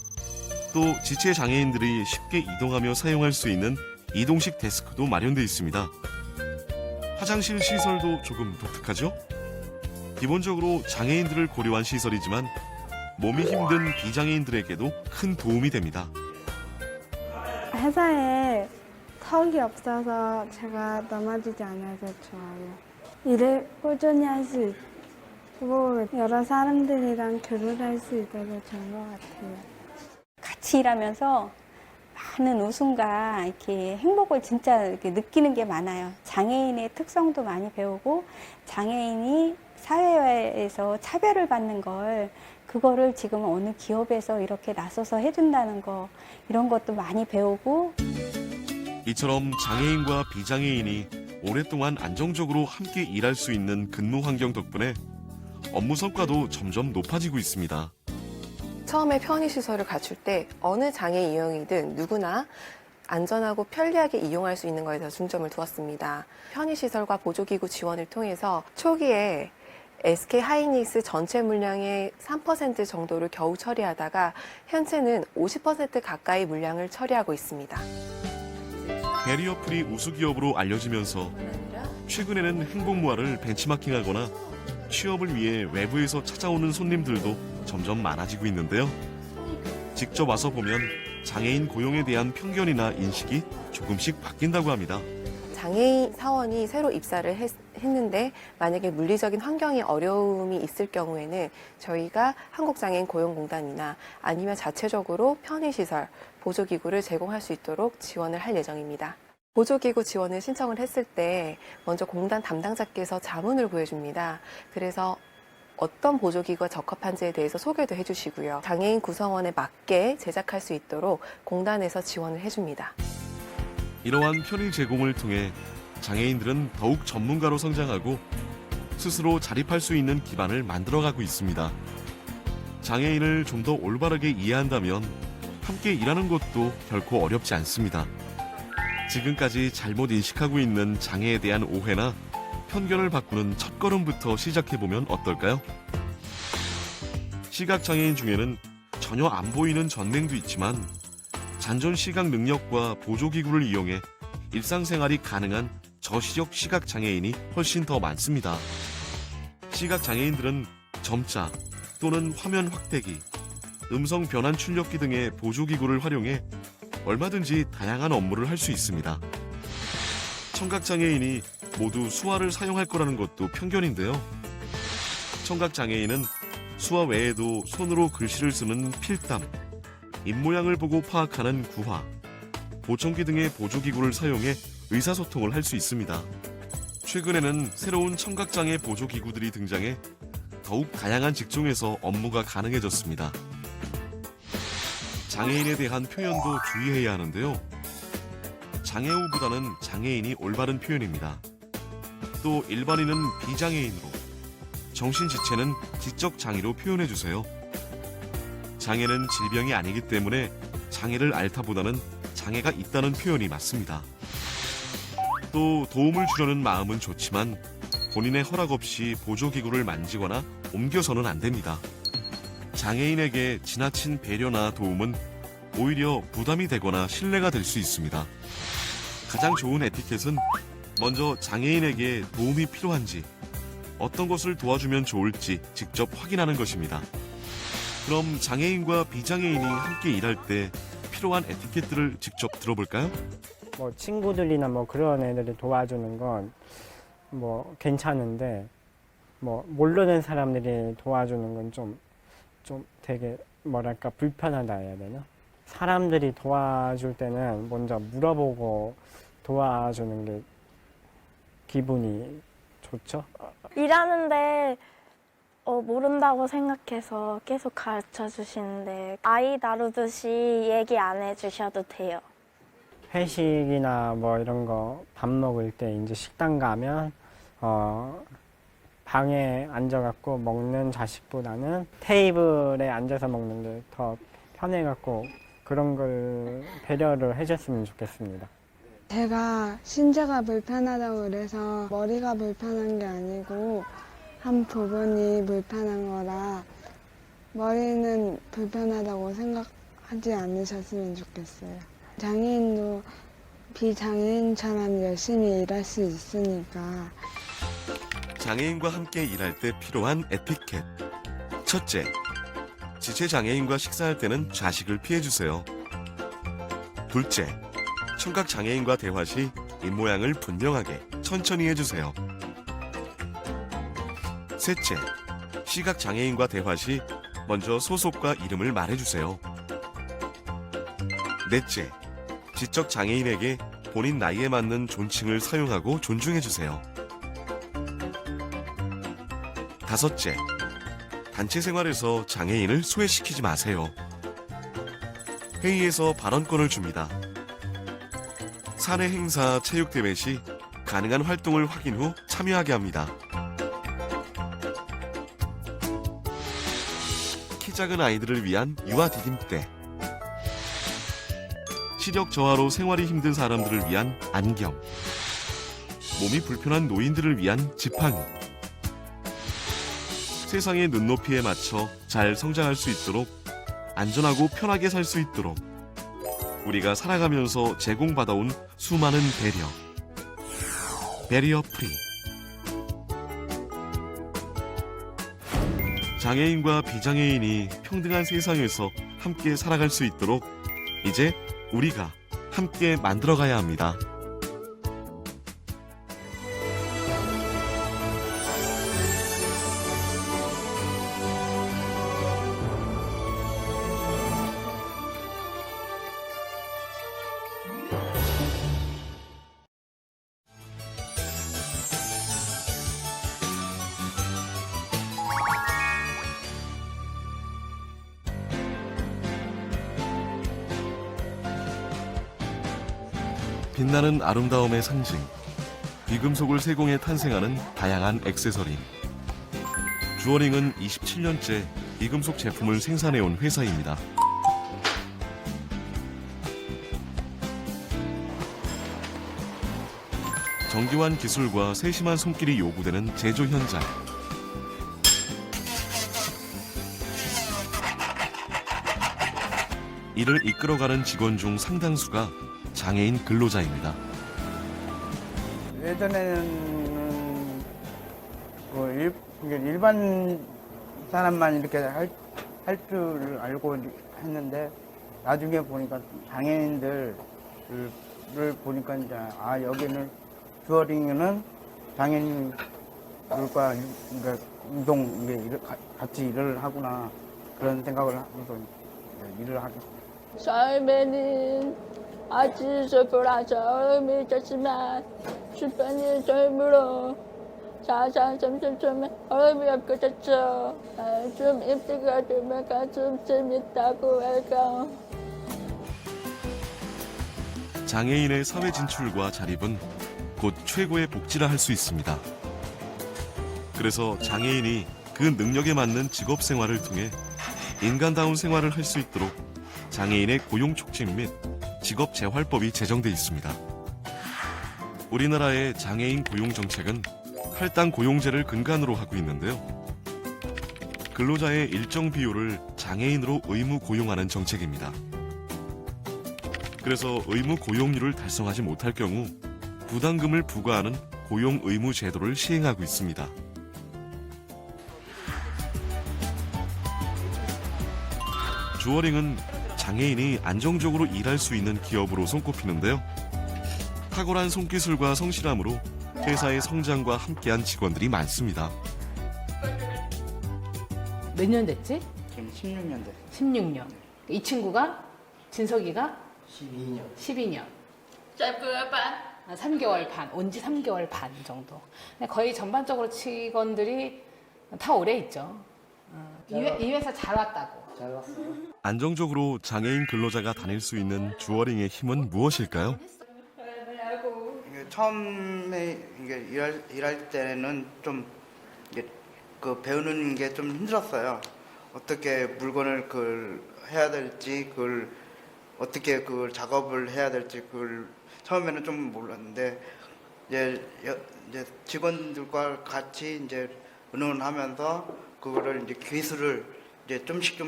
또 지체장애인들이 쉽게 이동하며 사용할 수 있는 이동식 데스크도 마련되어 있습니다. 화장실 시설도 조금 독특하죠? 기본적으로 장애인들을 고려한 시설이지만 몸이 힘든 비장애인들에게도 큰 도움이 됩니다. 회사에 턱이 없어서 제가 넘어지지 않아서 좋아요. 일을 꾸준히 할 수 있고 여러 사람들이랑 교류할 수 있어서 좋은 것 같아요. 같이 일하면서 많은 웃음과 이렇게 행복을 진짜 이렇게 느끼는 게 많아요. 장애인의 특성도 많이 배우고 장애인이 사회에서 차별을 받는 걸 그거를 지금 어느 기업에서 이렇게 나서서 해준다는 거, 이런 것도 많이 배우고. 이처럼 장애인과 비장애인이 오랫동안 안정적으로 함께 일할 수 있는 근무 환경 덕분에 업무 성과도 점점 높아지고 있습니다. 처음에 편의시설을 갖출 때 어느 장애 유형이든 누구나 안전하고 편리하게 이용할 수 있는 것에 더 중점을 두었습니다. 편의시설과 보조기구 지원을 통해서 초기에 SK하이닉스 전체 물량의 3% 정도를 겨우 처리하다가 현재는 50% 가까이 물량을 처리하고 있습니다. 베리어프리 우수기업으로 알려지면서 최근에는 행복무화를 벤치마킹하거나 취업을 위해 외부에서 찾아오는 손님들도 점점 많아지고 있는데요. 직접 와서 보면 장애인 고용에 대한 편견이나 인식이 조금씩 바뀐다고 합니다. 장애인 사원이 새로 입사를 했는데 만약에 물리적인 환경에 어려움이 있을 경우에는 저희가 한국장애인 고용공단이나 아니면 자체적으로 편의시설, 보조기구를 제공할 수 있도록 지원을 할 예정입니다. 보조기구 지원을 신청을 했을 때 먼저 공단 담당자께서 자문을 구해줍니다. 그래서 어떤 보조기구가 적합한지에 대해서 소개도 해주시고요. 장애인 구성원에 맞게 제작할 수 있도록 공단에서 지원을 해줍니다. 이러한 편의 제공을 통해 장애인들은 더욱 전문가로 성장하고 스스로 자립할 수 있는 기반을 만들어가고 있습니다. 장애인을 좀 더 올바르게 이해한다면 함께 일하는 것도 결코 어렵지 않습니다. 지금까지 잘못 인식하고 있는 장애에 대한 오해나 편견을 바꾸는 첫걸음부터 시작해보면 어떨까요? 시각장애인 중에는 전혀 안 보이는 전맹도 있지만 잔존 시각 능력과 보조기구를 이용해 일상생활이 가능한 저시력 시각장애인이 훨씬 더 많습니다. 시각장애인들은 점자 또는 화면 확대기, 음성 변환 출력기 등의 보조기구를 활용해 얼마든지 다양한 업무를 할 수 있습니다. 청각장애인이 모두 수화를 사용할 거라는 것도 편견인데요. 청각장애인은 수화 외에도 손으로 글씨를 쓰는 필담, 입모양을 보고 파악하는 구화, 보청기 등의 보조기구를 사용해 의사소통을 할 수 있습니다. 최근에는 새로운 청각장애 보조기구들이 등장해 더욱 다양한 직종에서 업무가 가능해졌습니다. 장애인에 대한 표현도 주의해야 하는데요. 장애우보다는 장애인이 올바른 표현입니다. 또 일반인은 비장애인으로, 정신지체는 지적장애로 표현해주세요. 장애는 질병이 아니기 때문에 장애를 앓다보다는 장애가 있다는 표현이 맞습니다. 또 도움을 주려는 마음은 좋지만 본인의 허락 없이 보조기구를 만지거나 옮겨서는 안 됩니다. 장애인에게 지나친 배려나 도움은 오히려 부담이 되거나 신뢰가 될 수 있습니다. 가장 좋은 에티켓은 먼저 장애인에게 도움이 필요한지, 어떤 것을 도와주면 좋을지 직접 확인하는 것입니다. 그럼 장애인과 비장애인이 함께 일할 때 필요한 에티켓들을 직접 들어볼까요? 뭐 친구들이나 뭐 그런 애들이 도와주는 건 뭐 괜찮은데 뭐 모르는 사람들이 도와주는 건 좀 되게 뭐랄까 불편하다 해야 되나? 사람들이 도와줄 때는 먼저 물어보고 도와주는 게 기분이 좋죠? 일하는데 모른다고 생각해서 계속 가르쳐 주시는데 아이 다루듯이 얘기 안 해주셔도 돼요. 회식이나 뭐 이런 거 밥 먹을 때 이제 식당 가면 방에 앉아갖고 먹는 자식보다는 테이블에 앉아서 먹는 게 더 편해갖고 그런 걸 배려를 해줬으면 좋겠습니다. 제가 신체가 불편하다고 그래서 머리가 불편한 게 아니고 한 부분이 불편한 거라 머리는 불편하다고 생각하지 않으셨으면 좋겠어요. 장애인도 비장애인처럼 열심히 일할 수 있으니까. 장애인과 함께 일할 때 필요한 에티켓. 첫째, 지체장애인과 식사할 때는 좌식을 피해주세요. 둘째, 청각장애인과 대화 시 입모양을 분명하게 천천히 해주세요. 셋째, 시각장애인과 대화 시 먼저 소속과 이름을 말해주세요. 넷째, 지적장애인에게 본인 나이에 맞는 존칭을 사용하고 존중해주세요. 다섯째, 단체 생활에서 장애인을 소외시키지 마세요. 회의에서 발언권을 줍니다. 사내 행사, 체육대회 시 가능한 활동을 확인 후 참여하게 합니다. 키 작은 아이들을 위한 유아 디딤대, 시력 저하로 생활이 힘든 사람들을 위한 안경, 몸이 불편한 노인들을 위한 지팡이, 세상의 눈높이에 맞춰 잘 성장할 수 있도록 안전하고 편하게 살 수 있도록 우리가 살아가면서 제공받아온 수많은 배리어 프리. 장애인과 비장애인이 평등한 세상에서 함께 살아갈 수 있도록 이제 우리가 함께 만들어가야 합니다. 빛나는 아름다움의 상징, 귀금속을 세공해 탄생하는 다양한 액세서리. 주어링은 27년째 귀금속 제품을 생산해온 회사입니다. 정교한 기술과 세심한 손길이 요구되는 제조 현장. 이를 이끌어가는 직원 중 상당수가 장애인 근로자입니다. 예전에는 일반 사람만 이렇게 할 줄 알고 했는데 나중에 보니까 장애인들을 보니까 이제 여기는 주어링은 장애인들과 같이 일을 하구나 그런 생각을 하면서 일을 하게 됐어요. 삶에는 아주 슬프라 처음이 있었지만 주변이 젊으로 자자 점점 얼음이 없어졌죠. 좀 입대가 되면 가슴 재밌다고 할까. 장애인의 사회 진출과 자립은 곧 최고의 복지라 할 수 있습니다. 그래서 장애인이 그 능력에 맞는 직업 생활을 통해 인간다운 생활을 할 수 있도록 장애인의 고용 촉진 및 직업 재활법이 제정돼 있습니다. 우리나라의 장애인 고용 정책은 할당 고용제를 근간으로 하고 있는데요. 근로자의 일정 비율을 장애인으로 의무 고용하는 정책입니다. 그래서 의무 고용률을 달성하지 못할 경우 부담금을 부과하는 고용 의무 제도를 시행하고 있습니다. 주어링은 장애인이 안정적으로 일할 수 있는 기업으로 손꼽히는데요. 탁월한 손기술과 성실함으로 회사의 성장과 함께한 직원들이 많습니다. 몇 년 됐지? 지금 16년 됐어요. 16년. 이 친구가 진석이가 12년. 12년. 3개월 반. 온 지 3개월 반 정도. 거의 전반적으로 직원들이 다 오래 있죠. 이 회사 잘 왔다고. 잘 왔어요. 안정적으로 장애인 근로자가 다닐 수 있는 주어링의 힘은 무엇일까요? 처음에 일할 때는 좀 배우는 게 좀 힘들었어요. 어떻게 물건을 해야 될지, 어떻게 작업을 해야 될지 처음에는 좀 몰랐는데 이제 직원들과 같이 의논하면서 그거를 기술을 좀씩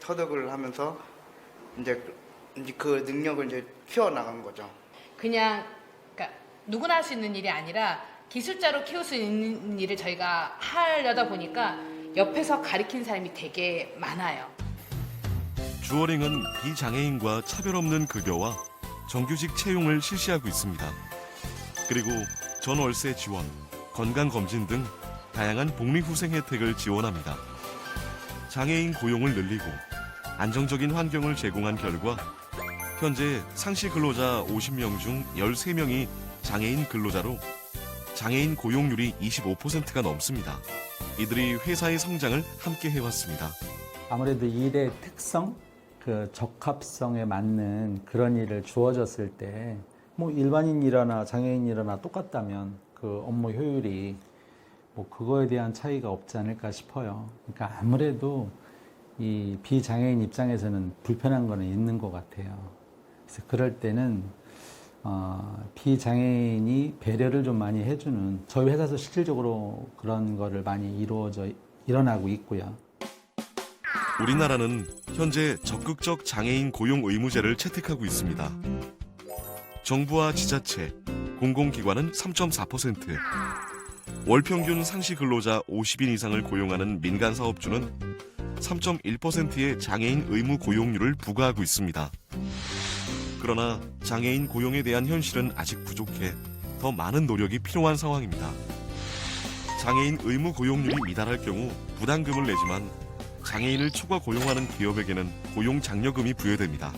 터득을 하면서 그 능력을 키워 나간 거죠. 그러니까 누구나 할 수 있는 일이 아니라 기술자로 키울 수 있는 일을 저희가 하려다 보니까 옆에서 가르친 사람이 되게 많아요. 주어링은 비장애인과 차별 없는 급여와 정규직 채용을 실시하고 있습니다. 그리고 전월세 지원, 건강검진 등 다양한 복리후생 혜택을 지원합니다. 장애인 고용을 늘리고 안정적인 환경을 제공한 결과 현재 상시 근로자 50명 중 13명이 장애인 근로자로 장애인 고용률이 25%가 넘습니다. 이들이 회사의 성장을 함께 해왔습니다. 아무래도 일의 특성, 그 적합성에 맞는 그런 일을 주어졌을 때 뭐 일반인이라나 장애인이라나 똑같다면 그 업무 효율이 뭐 그거에 대한 차이가 없지 않을까 싶어요. 그러니까 아무래도 이 비장애인 입장에서는 불편한 거는 있는 것 같아요. 그래서 그럴 때는 비장애인이 배려를 좀 많이 해주는, 저희 회사에서 실질적으로 그런 거를 많이 일어나고 있고요. 우리나라는 현재 적극적 장애인 고용 의무제를 채택하고 있습니다. 정부와 지자체, 공공기관은 3.4%, 월평균 상시 근로자 50인 이상을 고용하는 민간 사업주는 3.1%의 장애인 의무 고용률을 부과하고 있습니다. 그러나 장애인 고용에 대한 현실은 아직 부족해 더 많은 노력이 필요한 상황입니다. 장애인 의무 고용률이 미달할 경우 부담금을 내지만 장애인을 초과 고용하는 기업에게는 고용 장려금이 부여됩니다.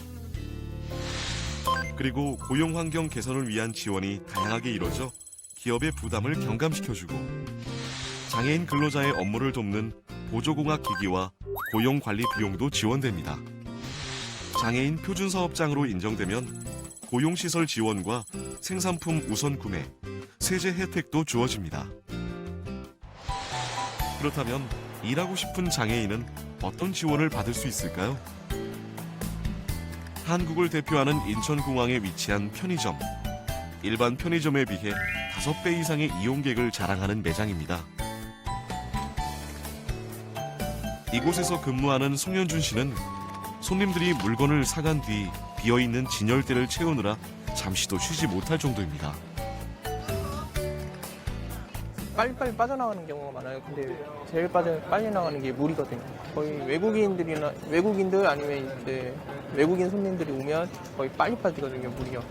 그리고 고용 환경 개선을 위한 지원이 다양하게 이뤄져 기업의 부담을 경감시켜주고 장애인 근로자의 업무를 돕는 보조공학 기기와 고용 관리 비용도 지원됩니다. 장애인 표준 사업장으로 인정되면 고용시설 지원과 생산품 우선 구매, 세제 혜택도 주어집니다. 그렇다면 일하고 싶은 장애인은 어떤 지원을 받을 수 있을까요? 한국을 대표하는 인천공항에 위치한 편의점. 일반 편의점에 비해 5배 이상의 이용객을 자랑하는 매장입니다. 이곳에서 근무하는 송현준 씨는 손님들이 물건을 사간 뒤 비어있는 진열대를 채우느라 잠시도 쉬지 못할 정도입니다. 빨리빨리 빠져나가는 경우가 많아요. 근데 제일 빨리 나가는 게 물이거든요. 거의 외국인들 아니면 이제 외국인 손님들이 오면 거의 빨리 빠지거든요, 물이요.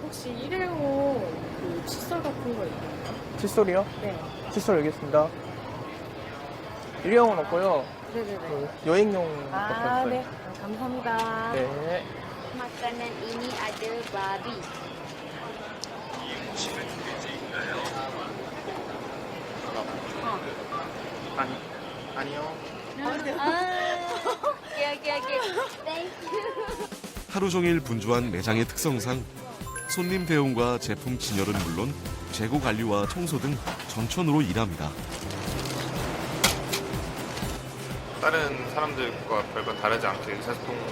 혹시 일회용 그 칫솔 같은 거 있나요? 칫솔이요? 네. 칫솔 여기 있습니다. 일회용은 없고요. 네네네. 그 여행용 밖에 없어요. 네. 감사합니다. 네. Makanan ini ada babi. 아니요. 오케이. 땡큐. 하루 종일 분주한 매장의 특성상 손님 대응과 제품 진열은 물론 재고 관리와 청소 등 전천후로 일합니다. 다른 사람들과 별반 다르지 않게 의사소통도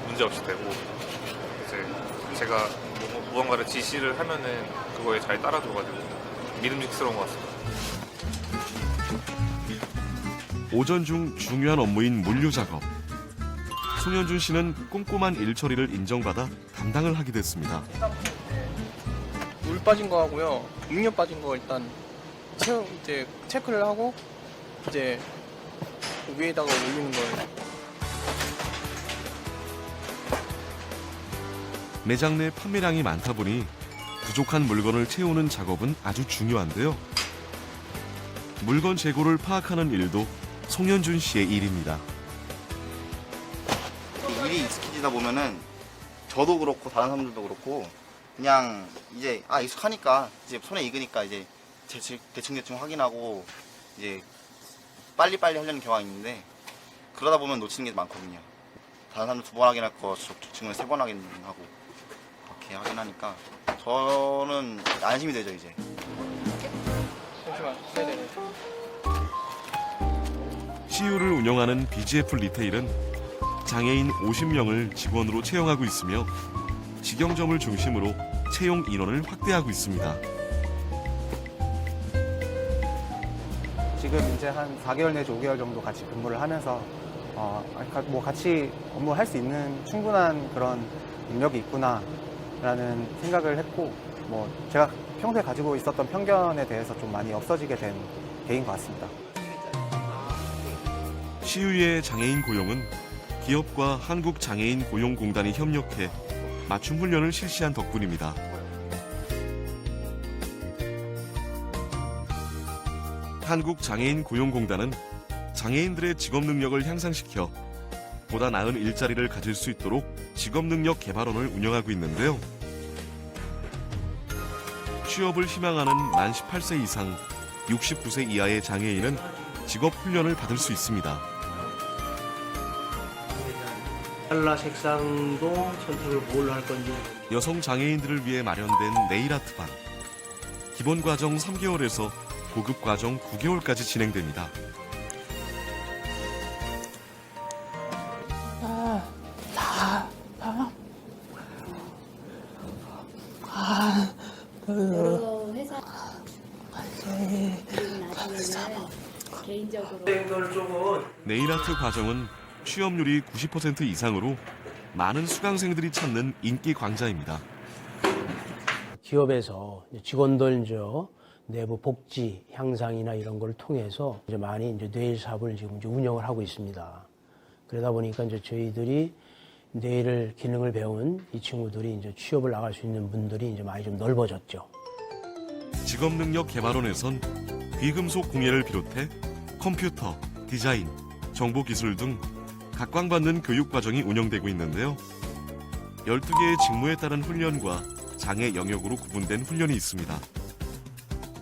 문제없이 되고 이제 제가 무언가를 지시를 하면은 그거에 잘 따라줘가지고 믿음직스러운 것 같습니다. 오전 중 중요한 업무인 물류 작업. 송현준 씨는 꼼꼼한 일 처리를 인정받아 담당을 하게 됐습니다. 물 빠진 거 하고요. 육류 빠진 거 일단 이제 체크를 하고 이제 위에다가 올리는 거예요. 매장 내 판매량이 많다 보니 부족한 물건을 채우는 작업은 아주 중요한데요. 물건 재고를 파악하는 일도 송현준 씨의 일입니다. 일이 익숙해지다 보면은 저도 그렇고 다른 사람들도 그렇고 그냥 이제 익숙하니까 이제 손에 익으니까 이제 대충 확인하고 이제 빨리빨리 하려는 경향이 있는데 그러다 보면 놓치는 게 많거든요. 다른 사람들 2번 확인할 거 증을 3번 확인하고 그렇게 확인하니까 저는 안심이 되죠 이제. 잠시만. 네네. CU를 운영하는 BGF 리테일은 장애인 50명을 직원으로 채용하고 있으며 직영점을 중심으로 채용 인원을 확대하고 있습니다. 지금 이제 한 4개월 내지 5개월 정도 같이 근무를 하면서 뭐 같이 업무할 수 있는 충분한 그런 능력이 있구나라는 생각을 했고 뭐 제가 평소에 가지고 있었던 편견에 대해서 좀 많이 없어지게 된 계기인 것 같습니다. CU의 장애인 고용은 기업과 한국장애인 고용공단이 협력해 맞춤 훈련을 실시한 덕분입니다. 한국장애인 고용공단은 장애인들의 직업 능력을 향상시켜 보다 나은 일자리를 가질 수 있도록 직업능력 개발원을 운영하고 있는데요. 취업을 희망하는 만 18세 이상 69세 이하의 장애인은 직업 훈련을 받을 수 있습니다. 컬러 색상도 선택을 뭘로 할 건지. 여성 장애인들을 위해 마련된 네일 아트 반. 기본 과정 3개월에서 고급 과정 9개월까지 진행됩니다. 여러 회사 개인적으로 네일 아트 과정은 취업률이 90% 이상으로 많은 수강생들이 찾는 인기 광자입니다. 기업에서 직원들 내부 복지 향상이나 이런 걸 통해서 많이 네일 샵을 지금 운영을 하고 있습니다. 그러다 보니까 저희들이 네일 기능을 배운 이 친구들이 취업을 나갈 수 있는 분들이 많이 좀 넓어졌죠. 직업능력개발원에선 귀금속 공예를 비롯해 컴퓨터, 디자인, 정보기술 등 각광받는 교육과정이 운영되고 있는데요. 12개의 직무에 따른 훈련과 장애 영역으로 구분된 훈련이 있습니다.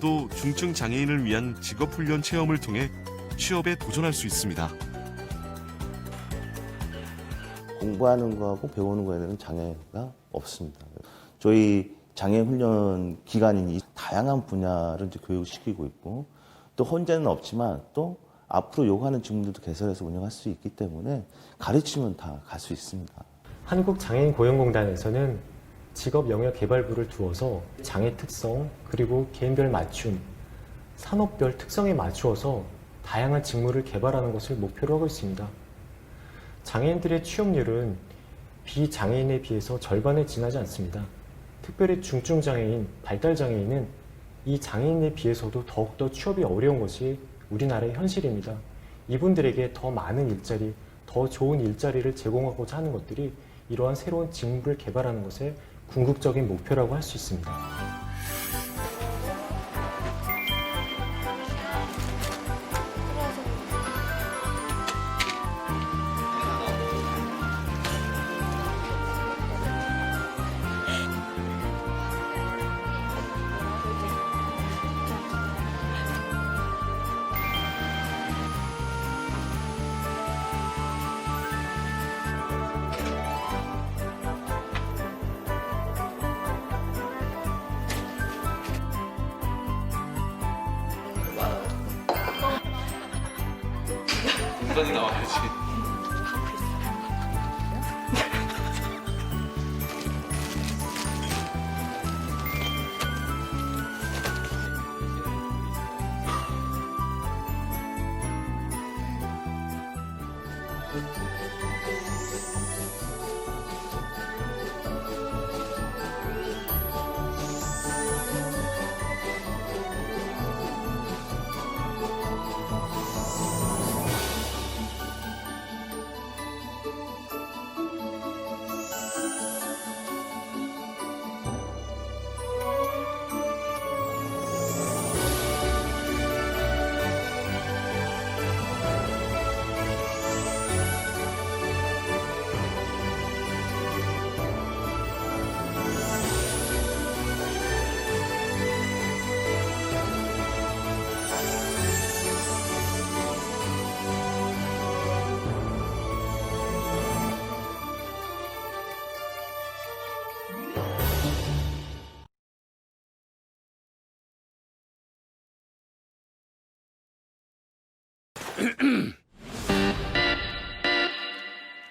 또 중증 장애인을 위한 직업훈련 체험을 통해 취업에 도전할 수 있습니다. 공부하는 거하고 배우는 거에는 장애가 없습니다. 저희 장애훈련 기관이 다양한 분야를 교육시키고 있고 또 혼자는 없지만 또 앞으로 요구하는 직무들도 개설해서 운영할 수 있기 때문에 가르치면 다 갈 수 있습니다. 한국장애인고용공단에서는 직업 영역 개발부를 두어서 장애 특성 그리고 개인별 맞춤, 산업별 특성에 맞추어서 다양한 직무를 개발하는 것을 목표로 하고 있습니다. 장애인들의 취업률은 비장애인에 비해서 절반에 지나지 않습니다. 특별히 중증장애인, 발달장애인은 이 장애인에 비해서도 더욱더 취업이 어려운 것이 우리나라의 현실입니다. 이분들에게 더 많은 일자리, 더 좋은 일자리를 제공하고자 하는 것들이 이러한 새로운 직무를 개발하는 것의 궁극적인 목표라고 할 수 있습니다. 공간이 나와야지.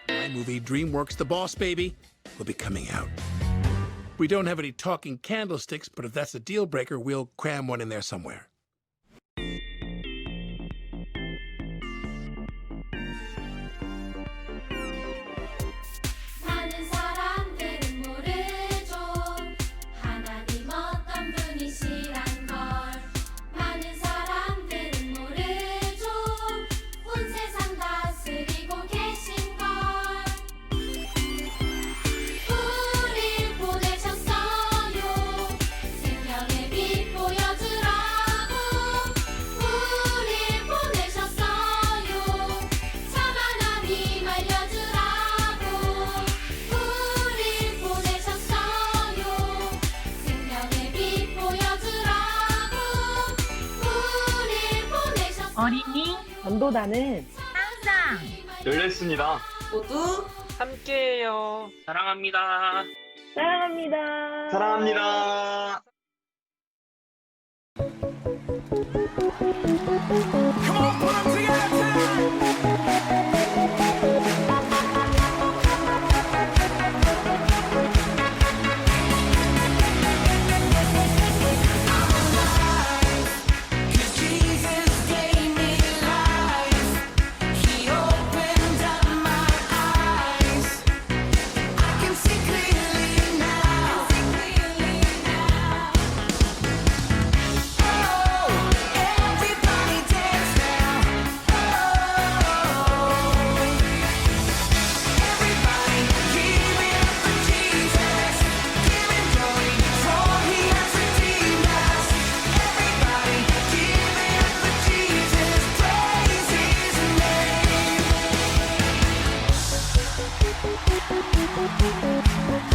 My movie DreamWorks The Boss Baby will be coming out. We don't have any talking candlesticks, but if that's a deal breaker, we'll cram one in there somewhere. 많은 사람들은 모르죠. 하나님 어떤 분이시란 걸. 많은 사람들은 모르죠. 온 세상 다스리고 계신 걸. 우릴 보내셨어요. 생명의 빛 보여주라고. 어린이 전도단은 항상 열려있습니다. 모두 함께해요. 사랑합니다. 사랑합니다. 사랑합니다. Thank you.